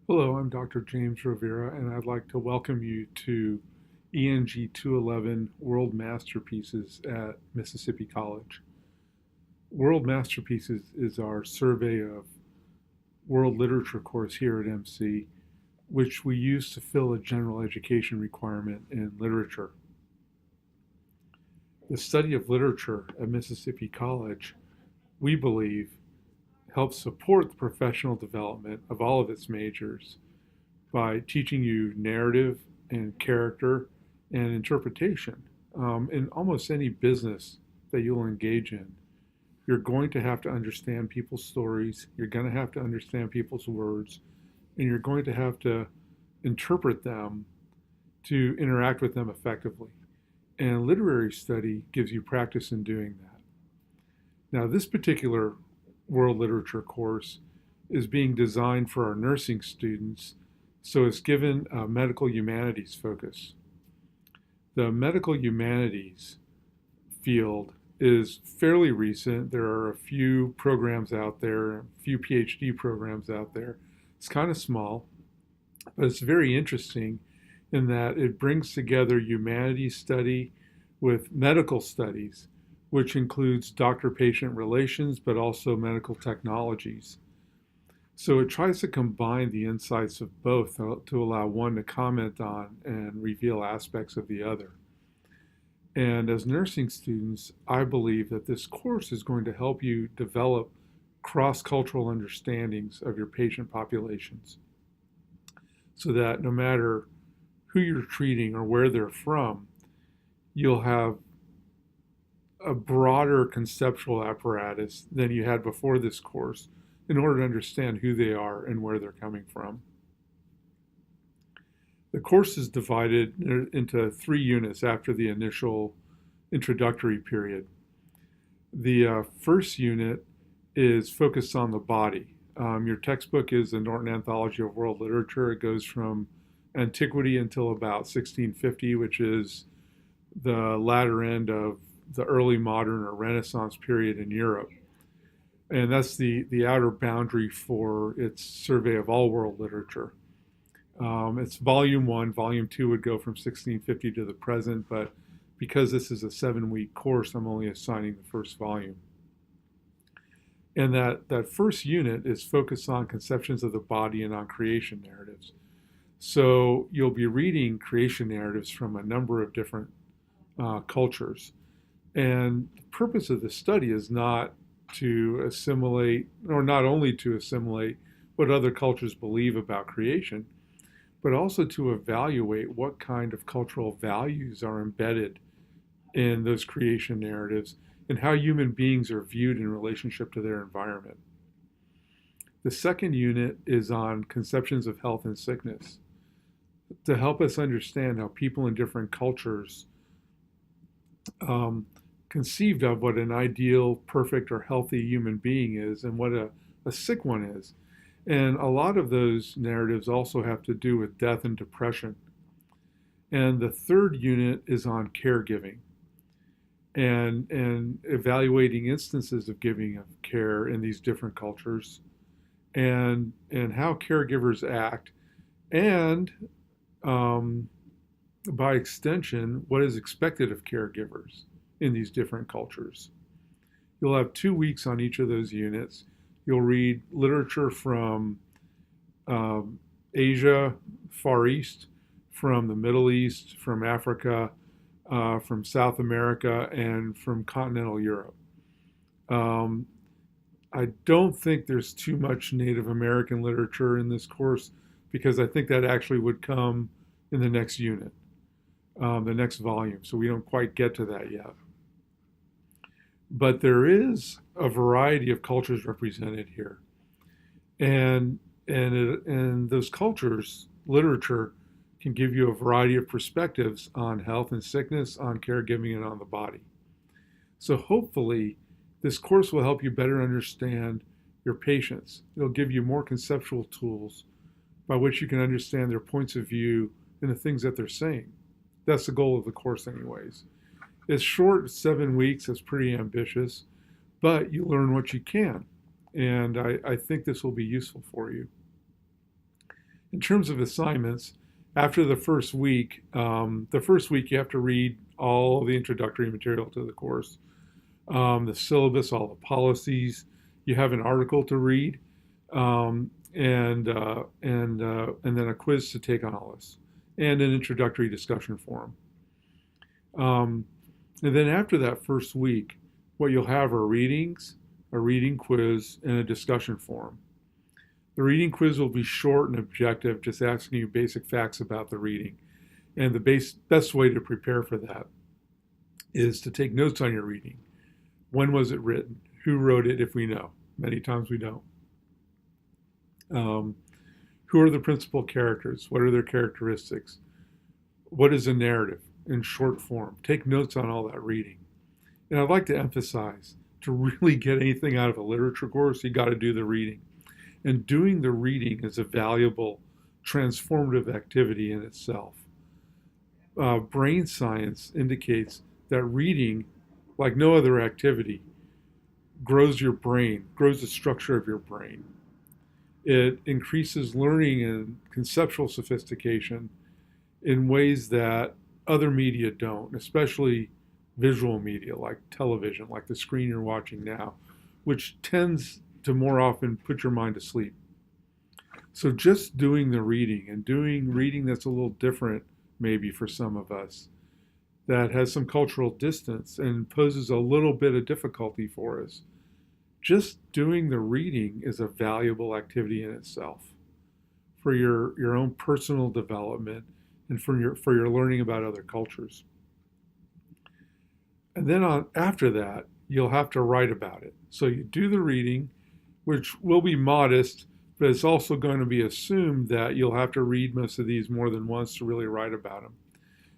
Hello, I'm Dr. James Rivera, and I'd like to welcome you to ENG 211 World Masterpieces at Mississippi College. World Masterpieces is our survey of world literature course here at MC, which we use to fill a general education requirement in literature. The study of literature at Mississippi College, we believe, helps support the professional development of all of its majors by teaching you narrative and character and interpretation. In almost any business that you'll engage in, you're going to have to understand people's stories, you're going to have to understand people's words, and you're going to have to interpret them to interact with them effectively. And literary study gives you practice in doing that. Now, this particular world literature course is being designed for our nursing students, so it's given a medical humanities focus. The medical humanities field is fairly recent. There are a few programs out there, a few PhD programs out there. It's kind of small, but it's very interesting in that it brings together humanities study with medical studies, which includes doctor-patient relations, but also medical technologies. So it tries to combine the insights of both to allow one to comment on and reveal aspects of the other. And as nursing students, I believe that this course is going to help you develop cross-cultural understandings of your patient populations so that no matter who you're treating or where they're from, you'll have a broader conceptual apparatus than you had before this course in order to understand who they are and where they're coming from. The course is divided into 3 units after the initial introductory period. The first unit is focused on the body. Your textbook is the Norton Anthology of World Literature. It goes from antiquity until about 1650, which is the latter end of the early modern or Renaissance period in Europe. And that's the outer boundary for its survey of all world literature. It's volume 1. Volume 2 would go from 1650 to the present, but because this is a 7-week course, I'm only assigning the first volume. And that first unit is focused on conceptions of the body and on creation narratives. So you'll be reading creation narratives from a number of different cultures. And the purpose of the study is not to assimilate, or not only to assimilate what other cultures believe about creation, but also to evaluate what kind of cultural values are embedded in those creation narratives and how human beings are viewed in relationship to their environment. The second unit is on conceptions of health and sickness to help us understand how people in different cultures conceived of what an ideal, perfect, or healthy human being is and what a sick one is. And a lot of those narratives also have to do with death and depression. And the third unit is on caregiving and evaluating instances of giving of care in these different cultures and how caregivers act and by extension, what is expected of caregivers in these different cultures. You'll have 2 weeks on each of those units. You'll read literature from Asia, Far East, from the Middle East, from Africa, from South America, and from continental Europe. I don't think there's too much Native American literature in this course because I think that actually would come in the next unit, the next volume. So we don't quite get to that yet. But there is a variety of cultures represented here. And those cultures, literature can give you a variety of perspectives on health and sickness, on caregiving, and on the body. So hopefully, this course will help you better understand your patients. It'll give you more conceptual tools by which you can understand their points of view and the things that they're saying. That's the goal of the course anyways. It's short, 7 weeks, it's pretty ambitious, but you learn what you can. And I think this will be useful for you. In terms of assignments, after the first week you have to read all the introductory material to the course, the syllabus, all the policies. You have an article to read, and then a quiz to take on all this, and an introductory discussion forum. And then after that first week, what you'll have are readings, a reading quiz, and a discussion forum. The reading quiz will be short and objective, just asking you basic facts about the reading. And the best way to prepare for that is to take notes on your reading. When was it written? Who wrote it, if we know? Many times we don't. Who are the principal characters? What are their characteristics? What is a narrative in short form? Take notes on all that reading. And I'd like to emphasize, to really get anything out of a literature course, you got to do the reading. And doing the reading is a valuable, transformative activity in itself. Brain science indicates that reading, like no other activity, grows your brain, grows the structure of your brain. It increases learning and conceptual sophistication in ways that other media don't, especially visual media like television, like the screen you're watching now, which tends to more often put your mind to sleep. So just doing the reading, and doing reading that's a little different maybe for some of us, that has some cultural distance and poses a little bit of difficulty for us, just doing the reading is a valuable activity in itself for your own personal development and for your learning about other cultures. And then after that, you'll have to write about it. So you do the reading, which will be modest, but it's also going to be assumed that you'll have to read most of these more than once to really write about them.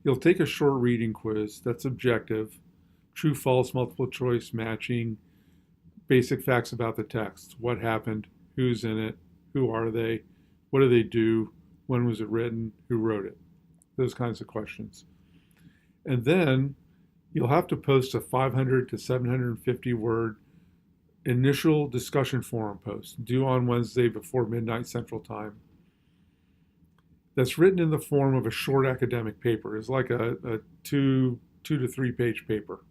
You'll take a short reading quiz that's objective, true, false, multiple choice, matching, basic facts about the text. What happened? Who's in it? Who are they? What do they do? When was it written? Who wrote it? Those kinds of questions. And then you'll have to post a 500 to 750 word initial discussion forum post due on Wednesday before midnight Central Time. That's written in the form of a short academic paper. It's like a 2 to 3 page paper.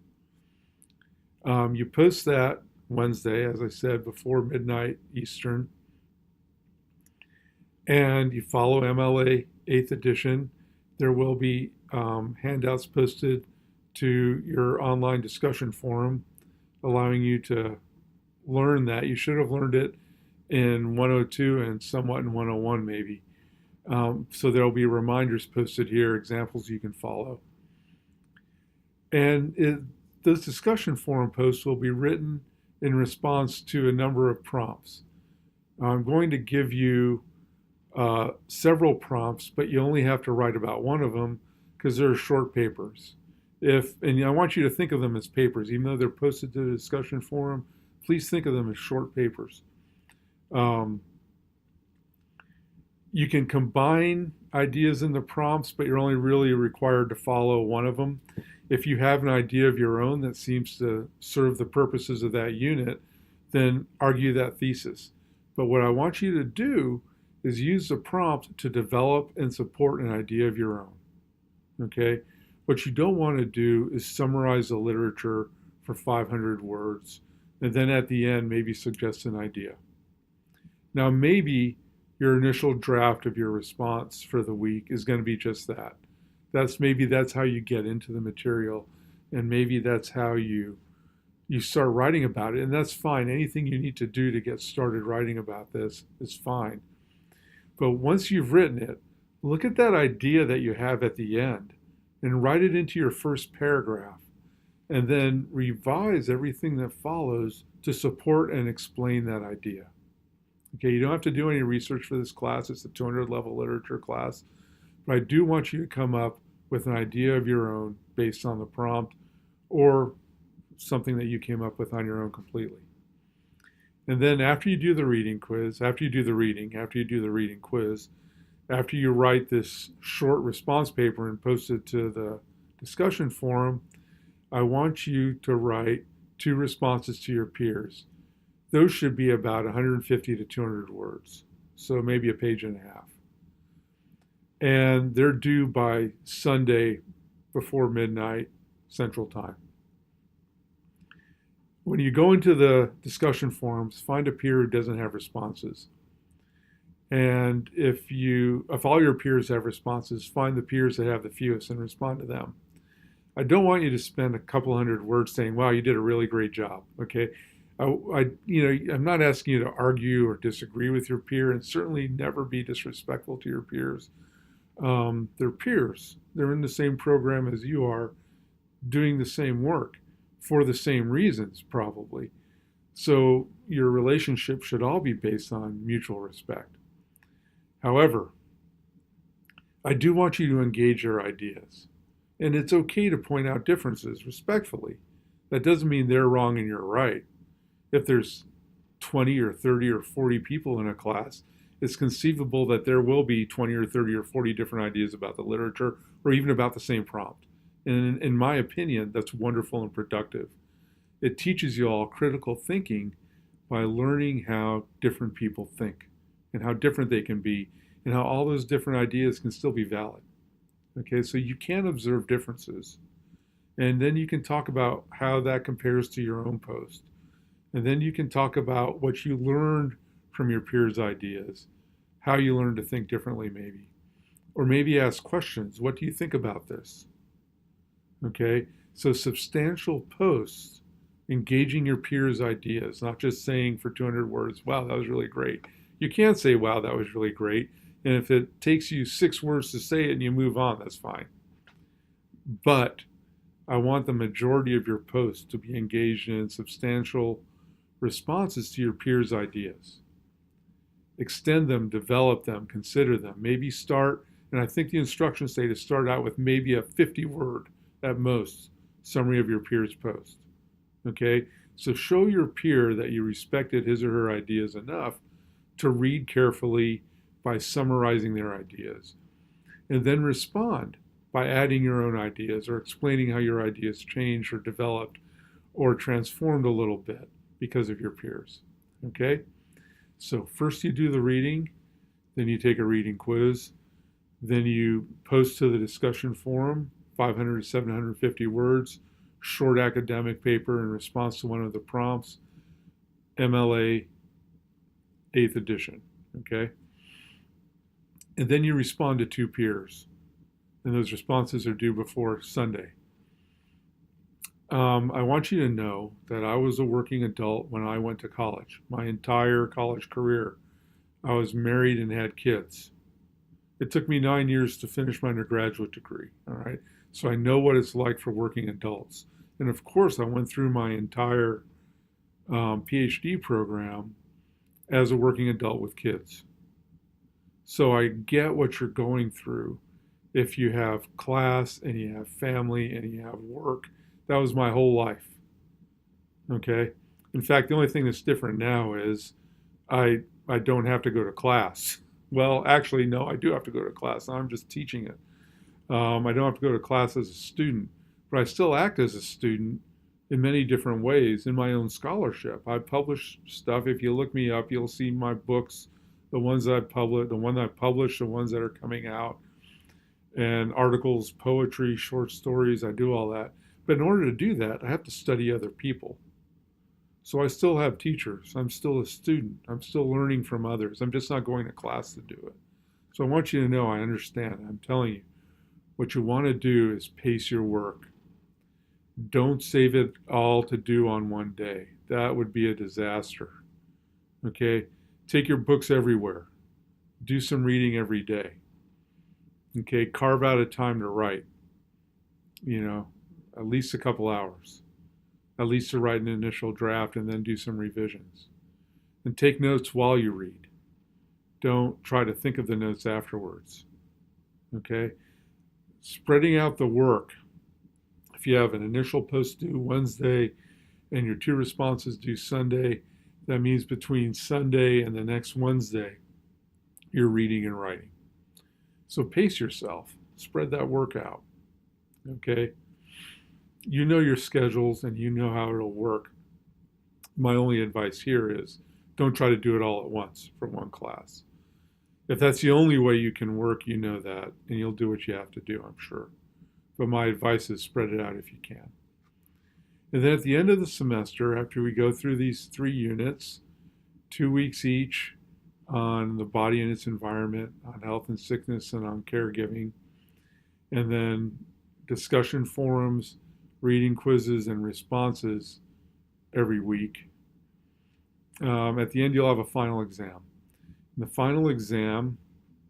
You post that Wednesday, as I said, before midnight Eastern, and you follow MLA 8th edition. There will be handouts posted to your online discussion forum, allowing you to learn that. You should have learned it in 102 and somewhat in 101 maybe. So there'll be reminders posted here, examples you can follow. And those discussion forum posts will be written in response to a number of prompts. I'm going to give you several prompts, but you only have to write about one of them because they're short papers. And I want you to think of them as papers, even though they're posted to the discussion forum. Please think of them as short papers. You can combine ideas in the prompts, but you're only really required to follow one of them. If you have an idea of your own that seems to serve the purposes of that unit, then argue that thesis. But what I want you to do is use the prompt to develop and support an idea of your own. Okay? What you don't want to do is summarize the literature for 500 words and then at the end maybe suggest an idea. Now maybe your initial draft of your response for the week is going to be just that. Maybe that's how you get into the material, and maybe that's how you start writing about it, and that's fine. Anything you need to do to get started writing about this is fine. But once you've written it, look at that idea that you have at the end and write it into your first paragraph, and then revise everything that follows to support and explain that idea. Okay, you don't have to do any research for this class. It's a 200 level literature class. But I do want you to come up with an idea of your own based on the prompt or something that you came up with on your own completely. And then after you do the reading quiz, after you do the reading quiz, after you write this short response paper and post it to the discussion forum, I want you to write 2 responses to your peers. Those should be about 150 to 200 words, so maybe a page and a half. and they're due by Sunday before midnight Central Time. When you go into the discussion forums, find a peer who doesn't have responses. And if all your peers have responses, find the peers that have the fewest and respond to them. I don't want you to spend a couple hundred words saying, "Wow, you did a really great job." Okay, I'm not asking you to argue or disagree with your peer, and certainly never be disrespectful to your peers. They're peers. They're in the same program as you are, doing the same work for the same reasons, probably. So your relationship should all be based on mutual respect. However, I do want you to engage your ideas. And it's okay to point out differences respectfully. That doesn't mean they're wrong and you're right. If there's 20 or 30 or 40 people in a class, it's conceivable that there will be 20 or 30 or 40 different ideas about the literature or even about the same prompt. And in my opinion, that's wonderful and productive. It teaches you all critical thinking by learning how different people think and how different they can be and how all those different ideas can still be valid. Okay, so you can observe differences. And then you can talk about how that compares to your own post. And then you can talk about what you learned from your peers' ideas, how you learned to think differently maybe. Or maybe ask questions. What do you think about this? Okay, so substantial posts, engaging your peers' ideas, not just saying for 200 words, "Wow, that was really great." You can't say, "Wow, that was really great." And if it takes you 6 words to say it and you move on, that's fine. But I want the majority of your posts to be engaged in substantial responses to your peers' ideas. Extend them, develop them, consider them. Maybe start, and I think the instructions say to start out with maybe a 50-word at most summary of your peers' post. Okay? So show your peer that you respected his or her ideas enough to read carefully by summarizing their ideas. And then respond by adding your own ideas or explaining how your ideas changed or developed or transformed a little bit because of your peers. Okay? So first you do the reading, then you take a reading quiz, then you post to the discussion forum, 500 to 750 words, short academic paper in response to one of the prompts, MLA 8th edition. Okay? And then you respond to 2 peers. And those responses are due before Sunday. I want you to know that I was a working adult when I went to college. My entire college career, I was married and had kids. It took me 9 years to finish my undergraduate degree. All right. So I know what it's like for working adults. And of course, I went through my entire PhD program as a working adult with kids. So I get what you're going through. If you have class and you have family and you have work, that was my whole life. Okay? In fact, the only thing that's different now is I don't have to go to class. Well, actually, no, I do have to go to class. I'm just teaching it. I don't have to go to class as a student, but I still act as a student in many different ways in my own scholarship. I publish stuff. If you look me up, you'll see my books, the ones that I published, the one that I published, the ones that are coming out, and articles, poetry, short stories. I do all that. But in order to do that, I have to study other people. So I still have teachers. I'm still a student. I'm still learning from others. I'm just not going to class to do it. So I want you to know I understand. I'm telling you, what you want to do is pace your work. Don't save it all to do on one day. That would be a disaster. Okay? Take your books everywhere. Do some reading every day. Okay? Carve out a time to write. At least a couple hours. At least to write an initial draft and then do some revisions. And take notes while you read. Don't try to think of the notes afterwards. Okay? Spreading out the work. If you have an initial post due Wednesday and your 2 responses due Sunday, that means between Sunday and the next Wednesday, you're reading and writing. So pace yourself. Spread that work out. Okay? You know your schedules and you know how it'll work. My only advice here is don't try to do it all at once from one class. If that's the only way you can work, you know that, and you'll do what you have to do, I'm sure. But my advice is spread it out if you can. And then at the end of the semester, after we go through these 3 units, 2 weeks each on the body and its environment, on health and sickness, and on caregiving, and then discussion forums, reading quizzes, and responses every week. At the end, you'll have a final exam. And the final exam,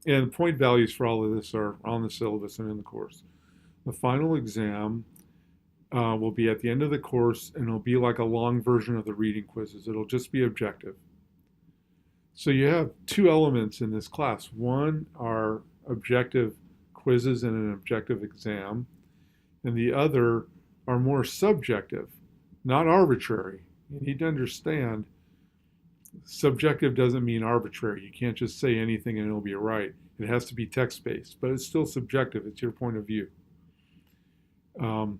and point values for all of this are on the syllabus and in the course. The final exam will be at the end of the course, and it'll be like a long version of the reading quizzes. It'll just be objective. So you have two elements in this class. One are objective quizzes and an objective exam, and the other are more subjective, not arbitrary. You need to understand subjective doesn't mean arbitrary. You can't just say anything and it'll be right. It has to be text-based, but it's still subjective. It's your point of view. And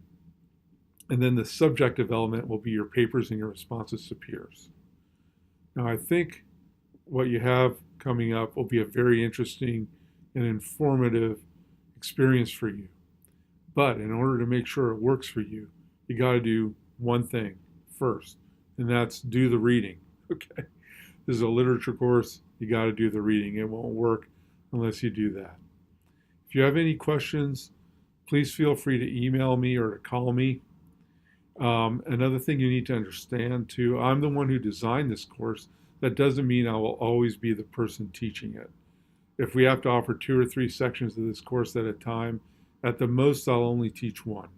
then the subjective element will be your papers and your responses to peers. Now, I think what you have coming up will be a very interesting and informative experience for you. But in order to make sure it works for you, you got to do one thing first, and that's do the reading. Okay. This is a literature course. You got to do the reading. It won't work unless you do that. If you have any questions, please feel free to email me or to call me. Another thing you need to understand too, I'm the one who designed this course. That doesn't mean I will always be the person teaching it. If we have to offer 2 or 3 sections of this course at a time, at the most I'll only teach one.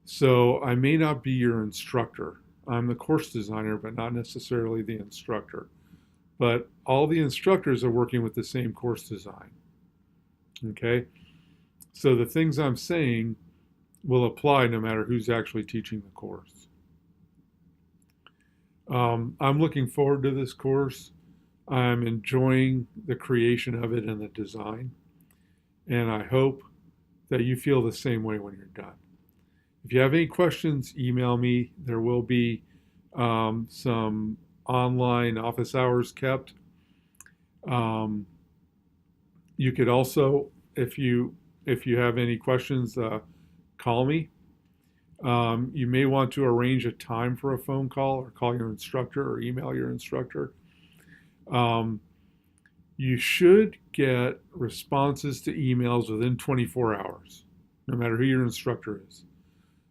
So I may not be your instructor. I'm the course designer, but not necessarily the instructor. But all the instructors are working with the same course design. Okay? So the things I'm saying will apply no matter who's actually teaching the course. I'm looking forward to this course. I'm enjoying the creation of it and the design. And I hope that you feel the same way when you're done. If you have any questions, email me. There will be some online office hours kept. You could also, if you have any questions, call me. You may want to arrange a time for a phone call or call your instructor or email your instructor. You should get responses to emails within 24 hours, no matter who your instructor is.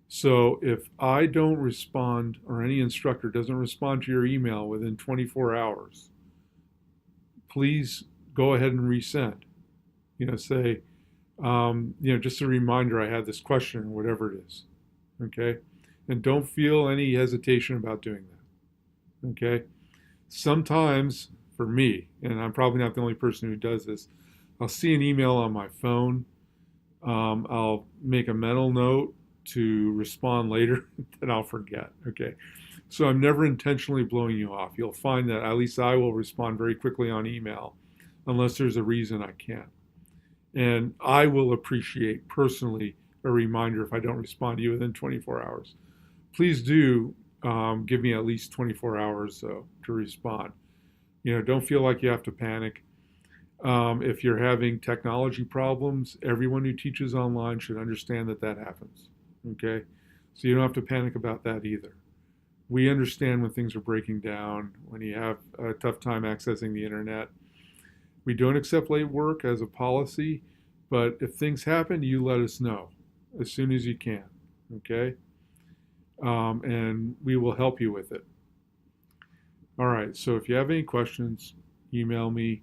So if I don't respond or any instructor doesn't respond to your email within 24 hours, please go ahead and resend. Say, just a reminder I had this question or whatever it is. Okay? And don't feel any hesitation about doing that. Okay? Sometimes, for me, and I'm probably not the only person who does this, I'll see an email on my phone. I'll make a mental note to respond later, then I'll forget. Okay? So I'm never intentionally blowing you off. You'll find that at least I will respond very quickly on email, unless there's a reason I can't. And I will appreciate personally a reminder if I don't respond to you within 24 hours. Please do give me at least 24 hours to respond. Don't feel like you have to panic. If you're having technology problems, everyone who teaches online should understand that happens. Okay? So you don't have to panic about that either. We understand when things are breaking down, when you have a tough time accessing the internet. We don't accept late work as a policy, but if things happen, you let us know as soon as you can, okay? And we will help you with it. All right, so if you have any questions, email me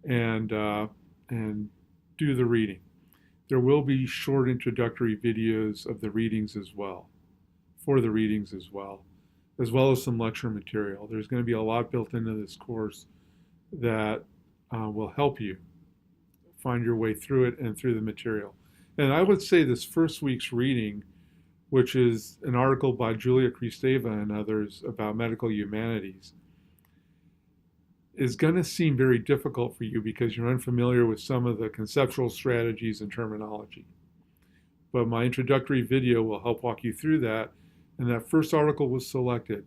and do the reading. There will be short introductory videos of the readings as well, as well as some lecture material. There's going to be a lot built into this course that will help you find your way through it and through the material. And I would say this first week's reading, which is an article by Julia Kristeva and others about medical humanities, is going to seem very difficult for you because you're unfamiliar with some of the conceptual strategies and terminology. But my introductory video will help walk you through that. And that first article was selected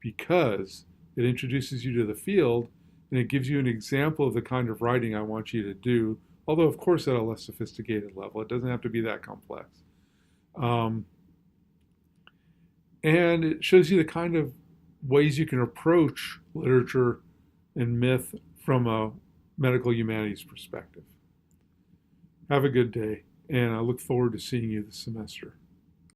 because it introduces you to the field and it gives you an example of the kind of writing I want you to do, although, of course, at a less sophisticated level. It doesn't have to be that complex. Um, and it shows you the kind of ways you can approach literature and myth from a medical humanities perspective. Have a good day, and I look forward to seeing you this semester.